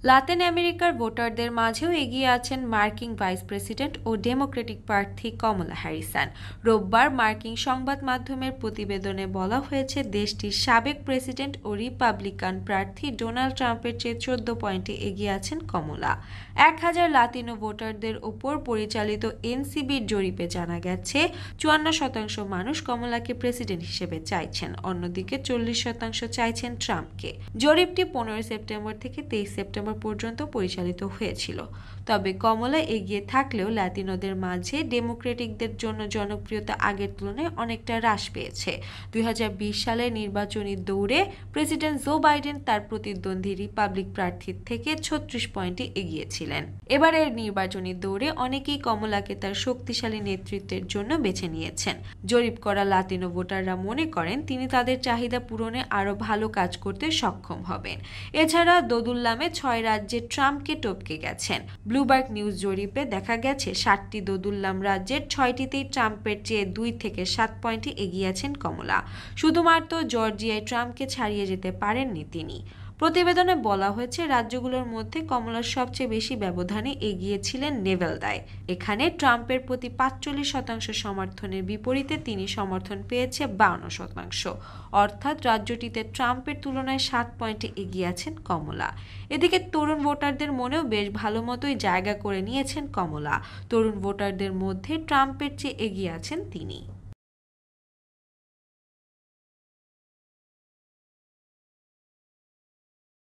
লাতিন আমেরিকার ভোটারদের মাঝেও এগিয়ে আছেন মার্কিন ভাইস প্রেসিডেন্ট ও ডেমোক্রেটিক প্রার্থী কমলা হ্যারিসন। রোববার মার্কিন সংবাদ মাধ্যমের প্রতিবেদনে বলা হয়েছে, দেশটির সাবেক প্রেসিডেন্ট ও রিপাবলিকান প্রার্থী ডোনাল্ড ট্রাম্পের চেয়ে 14 পয়েন্টে এগিয়ে আছেন কমলা। 1000 লাতিনো ভোটারদের ওপর পরিচালিত এনসিবির জরিপে জানা গেছে 54% মানুষ কমলাকে প্রেসিডেন্ট হিসেবে চাইছেন, অন্যদিকে 40% চাইছেন ট্রাম্পকে। জরিপটি 15 সেপ্টেম্বর থেকে 23 সেপ্টেম্বর পর্যন্ত পরিচালিত হয়েছিল। তবে কমলা এগিয়ে থাকলেও লাতিনোদের মাঝে ডেমোক্রেটিকদের জন্য জনপ্রিয়তা আগের তুলনায় অনেকটা হ্রাস পেয়েছে। 2020 সালের নির্বাচনী দৌড়ে প্রেসিডেন্ট জো বাইডেন তার প্রতিদ্বন্দ্বী রিপাবলিক প্রার্থীর থেকে 36 পয়েন্টে এগিয়েছিলেন। এবারের নির্বাচনী দৌড়ে অনেকেই কমলাকে তার শক্তিশালী নেতৃত্বের জন্য বেছে নিয়েছেন। জরিপ করা লাতিনো ভোটাররা মনে করেন তিনি তাদের চাহিদা পূরণে আরও ভালো কাজ করতে সক্ষম হবেন। এছাড়া দোদুল্লামে 6 রাজ্যে ট্রাম্পকে টপকে গেছেন। ব্লুবার্গ নিউজ জরিপে দেখা গেছে 60টি দোদুল্লাম রাজ্যের 6টিতেই ট্রাম্পের চেয়ে 2 থেকে 7 পয়েন্টে এগিয়ে আছেন কমলা। শুধুমাত্র জর্জিয়ায় ট্রাম্পকে ছাড়িয়ে যেতে পারেননি তিনি। প্রতিবেদনে বলা হয়েছে, রাজ্যগুলোর মধ্যে কমলার সবচেয়ে বেশি ব্যবধানে এগিয়েছিলেন নেভাদায়। এখানে ট্রাম্পের প্রতি 45% সমর্থনের বিপরীতে তিনি সমর্থন পেয়েছে 52%। অর্থাৎ রাজ্যটিতে ট্রাম্পের তুলনায় 7 পয়েন্টে এগিয়ে আছেন কমলা। এদিকে তরুণ ভোটারদের মনেও বেশ ভালো মতোই জায়গা করে নিয়েছেন কমলা। তরুণ ভোটারদের মধ্যে ট্রাম্পের চেয়ে এগিয়ে আছেন তিনি।